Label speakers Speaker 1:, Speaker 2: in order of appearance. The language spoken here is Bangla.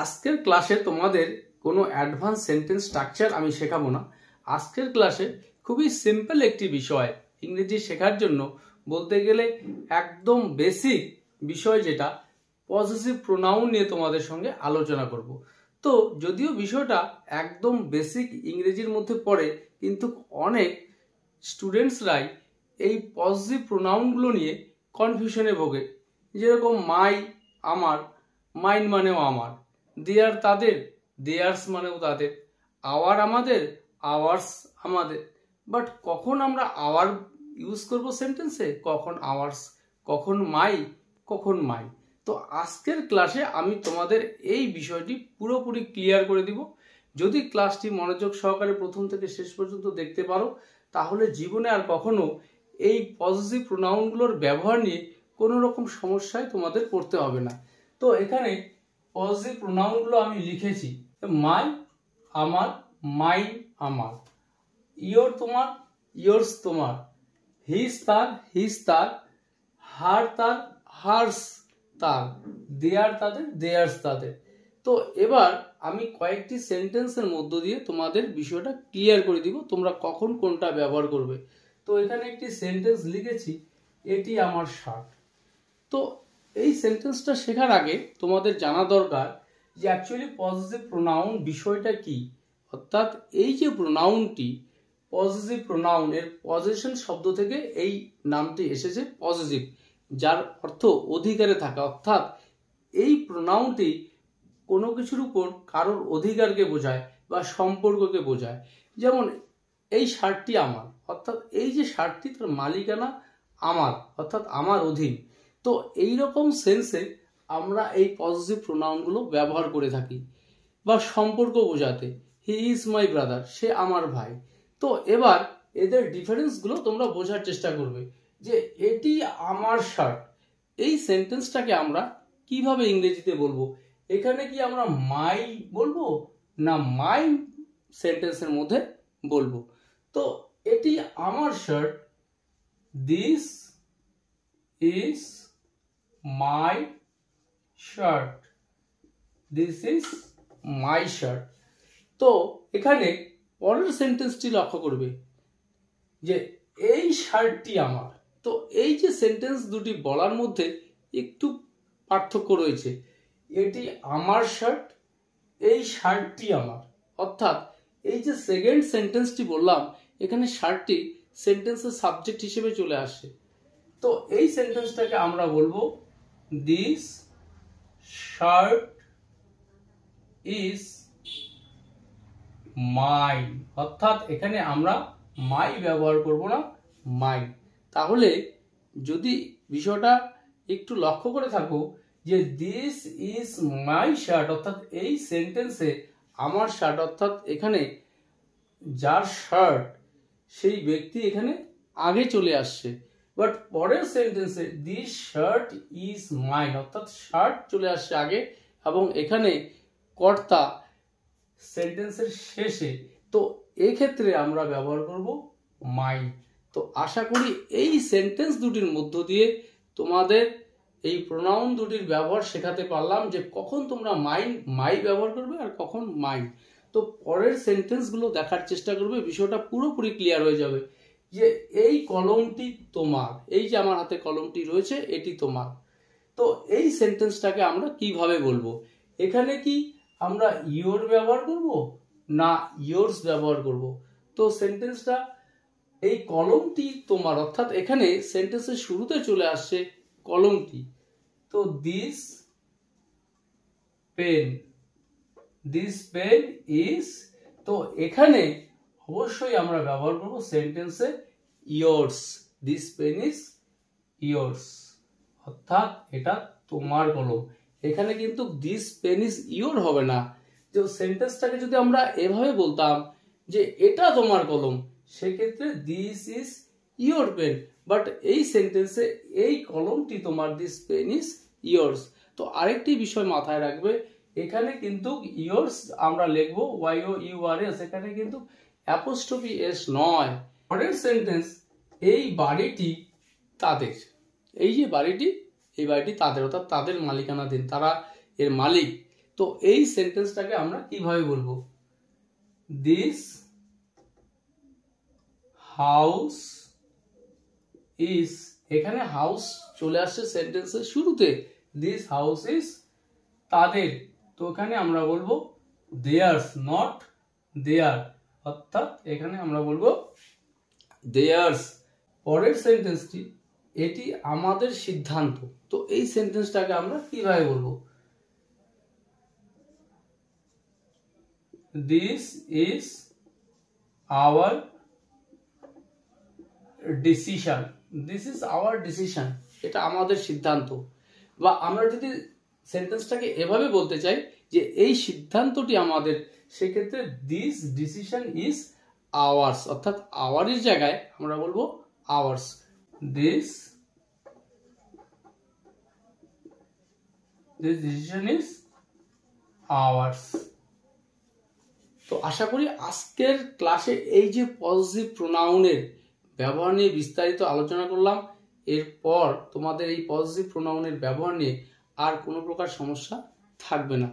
Speaker 1: আজকের ক্লাসে তোমাদের কোনো অ্যাডভান্স সেন্টেন্স স্ট্রাকচার আমি শেখাবো না। আজকের ক্লাসে খুবই সিম্পল একটি বিষয় ইংরেজি শেখার জন্য বলতে গেলে একদম বেসিক বিষয়, যেটা পজিটিভ প্রোনাউন নিয়ে তোমাদের সঙ্গে আলোচনা করব। তো যদিও বিষয়টা একদম বেসিক ইংরেজির মধ্যে পড়ে, কিন্তু অনেক স্টুডেন্টসরাই এই পজিটিভ প্রোনাউনগুলো নিয়ে কনফিউশনে ভোগে। যেরকম মাই আমার, মাইন মানেও আমার, দেয়ার তাদের, দেয়ার্স মানেও তাদের, আওয়ার আমাদের, আওয়ার্স আমাদের। বাট কখন আমরা আওয়ার ইউজ করব সেন্টেন্সে, কখন আওয়ার্স, কখন মাই, কখন মাই। তো আজকের ক্লাসে আমি তোমাদের এই বিষয়টি পুরোপুরি ক্লিয়ার করে দিব। যদি ক্লাসটি মনোযোগ সহকারে প্রথম থেকে শেষ পর্যন্ত দেখতে পারো, তাহলে জীবনে আর কখনো এই পজিটিভ প্রোনাউনগুলোর ব্যবহার নিয়ে কোনো রকম সমস্যায় তোমাদের পড়তে হবে না। তো এখানে পজিটিভ প্রোনাউনগুলো আমি লিখেছি। মাই আমার, মাইন আমার, ইয়োর তোমার, ইয়োর্স তোমার, হিজ তার, হিজ তার, হার তার, হার্স তার, দেয়ার তাদের, দেয়ার্স তাদের। তো এবার আমি কয়েকটি সেন্টেন্সের মধ্য দিয়ে তোমাদের বিষয়টা ক্লিয়ার করে দিব, তোমরা কখন কোনটা ব্যবহার করবে। তো এখানে একটি সেন্টেন্স লিখেছি, এটি আমার শার্ট। তো এই সেন্টেন্সটা শেখার আগে তোমাদের জানা দরকার যে অ্যাকচুয়ালি পজিটিভ প্রোনাউন বিষয়টা কি। অর্থাৎ এই যে প্রোনাউনটি, পজিটিভ প্রোনাউন, এর পজিশন শব্দ থেকে এই নামটি এসেছে, পজিটিভ, যার অর্থ অধিকারে থাকা। অর্থাৎ এই প্রোনাউনটি কোনো কিছুর উপর কারোর অধিকারকে বোঝায় বা সম্পর্ককে বোঝায়। যেমন এই শার্টটি আমার, অর্থাৎ এই যে শার্টটি, তার মালিকানা আমার, অর্থাৎ আমার অধীন। তো এই রকম সেন্সে আমরা এই পজিটিভ প্রোনাউনগুলো ব্যবহার করে থাকি। বা সম্পর্ক বোঝাতে, হি ইজ মাই ব্রাদার, সে আমার ভাই। তো এবার এদের ডিফারেন্সগুলো তোমরা বোঝার চেষ্টা করবে যে এটি আমার শার্ট, এই সেন্টেন্সটাকে আমরা কিভাবে ইংরেজিতে বলবো। এখানে কি আমরা মাই বলবো না মাই সেন্টেন্সের মধ্যে বলবো। তো এটি আমার shirt, this is my shirt, this is my shirt. তো এখানে পরের সেন্টেন্সটি লক্ষ্য করবে যে এই শার্টটি আমার। তো এই যে সেন্টেন্স দুটি বলার মধ্যে একটু পার্থক্য রয়েছে। এটি আমার শার্ট, এই শার্টটি আমার। অর্থাৎ এই যে সেকেন্ড সেন্টেন্সটি বললাম, এখানে শার্টটি সেন্টেন্সের সাবজেক্ট হিসেবে চলে আসে। তো এই সেন্টেন্সটাকে আমরা বলবো দিস শার্ট ইজ মাই। অর্থাৎ এখানে আমরা মাই ব্যবহার করব না, মাই। তাহলে যদি বিষয়টা একটু লক্ষ্য করে থাকো যে দিস ইজ মাই শার্ট, অর্থাৎ এই সেন্টেন্সে আমার শার্ট, অর্থাৎ এখানে যার শার্ট সেই ব্যক্তি এখানে আগে চলে আসছে। বাট পরের সেন্টেন্সে দিস শার্ট ইজ মাইন, অর্থাৎ শার্ট চলে আসছে আগে এবং এখানে কর্তা সেন্টেন্সের শেষে। তো এক্ষেত্রে আমরা ব্যবহার করব মাই। তো আশা করি এই সেন্টেন্স দুটির মধ্য দিয়ে তোমাদের এই প্রোনাউন দুটির ব্যবহার শেখাতে পারলাম, যে কখন তোমরা মাই ব্যবহার করবে আর কখন মাইন। তো পরের সেন্টেন্সগুলো দেখার চেষ্টা করবে, বিষয়টা পুরোপুরি ক্লিয়ার হয়ে যাবে যে এই কলমটি তোমার, এই যে আমার হাতে কলমটি রয়েছে এটি তোমার। তো এই সেন্টেন্সটাকে আমরা কিভাবে বলবো, এখানে কি আমরা ইয়োর ব্যবহার করব না ইয়োর্স ব্যবহার করব। তো সেন্টেন্সটা এই কলমটি তোমার, অর্থাৎ এখানে সেন্টেন্সের শুরুতে চলে আসছে কলমটি। তো this pen, this pen is, তো এখানে অবশ্যই আমরা ব্যবহার করব সেন্টেন্সে yours, this pen is yours, অর্থাৎ এটা তোমার কলম। এখানে কিন্তু দিস পেন ইজ ইয়োর হবে না। যে সেন্টেন্সটাকে যদি আমরা এভাবে বলতাম যে এটা তোমার কলম, সেক্ষেত্রে this is your pen. But এই সেন্টেন্সে এই কলমটি তোমার, দিস পেন ইজ ইয়োর্স। তো আরেকটি বিষয় মাথায় রাখবে, এখানে কিন্তু ইয়োর্স আমরা লিখবো YOURS, এখানে কিন্তু অ্যাপোস্ট্রফি এস নয়। পরের সেন্টেন্স, এই বাড়িটি তাদের, এই যে বাড়িটি, এই বাড়িটি তাদের, অর্থাৎ তাদের মালিকানাধীন, তারা এর মালিক। তো তো এই সেন্টেন্সটাকে আমরা কিভাবে বলবো? দিস হাউস ইজ, এখানে হাউস চলে আসছে সেন্টেন্সের শুরুতে, দিস হাউস ইজ তাদের, তো এখানে আমরা বলবো দেয়ার্স, নট দেয়ার, অর্থাৎ এখানে আমরা বলবো দেয়ার্স। পরের সেন্টেন্সটি, এটি আমাদের সিদ্ধান্ত, তো এই সেন্টেন্সটাকে আমরা কিভাবে বলবো? This is our decision, this is our decision, এটা আমাদের সিদ্ধান্ত। বা আমরা যদি সেন্টেন্সটাকে এভাবে বলতে চাই যে এই সিদ্ধান্তটি আমাদের, সেক্ষেত্রে দিস ডিসিশন ইজ আওয়ার্স, অর্থাৎ আওয়ারের জায়গায় আমরা বলবো hours. This decision is ours. তো আশা করি আজকের ক্লাসে এই যে পজিটিভ প্রোনাউনের ব্যবহার নিয়ে বিস্তারিত আলোচনা করলাম, এরপর তোমাদের এই পজিটিভ প্রোনাউনের ব্যবহার নিয়ে আর কোনো প্রকার সমস্যা থাকবে না।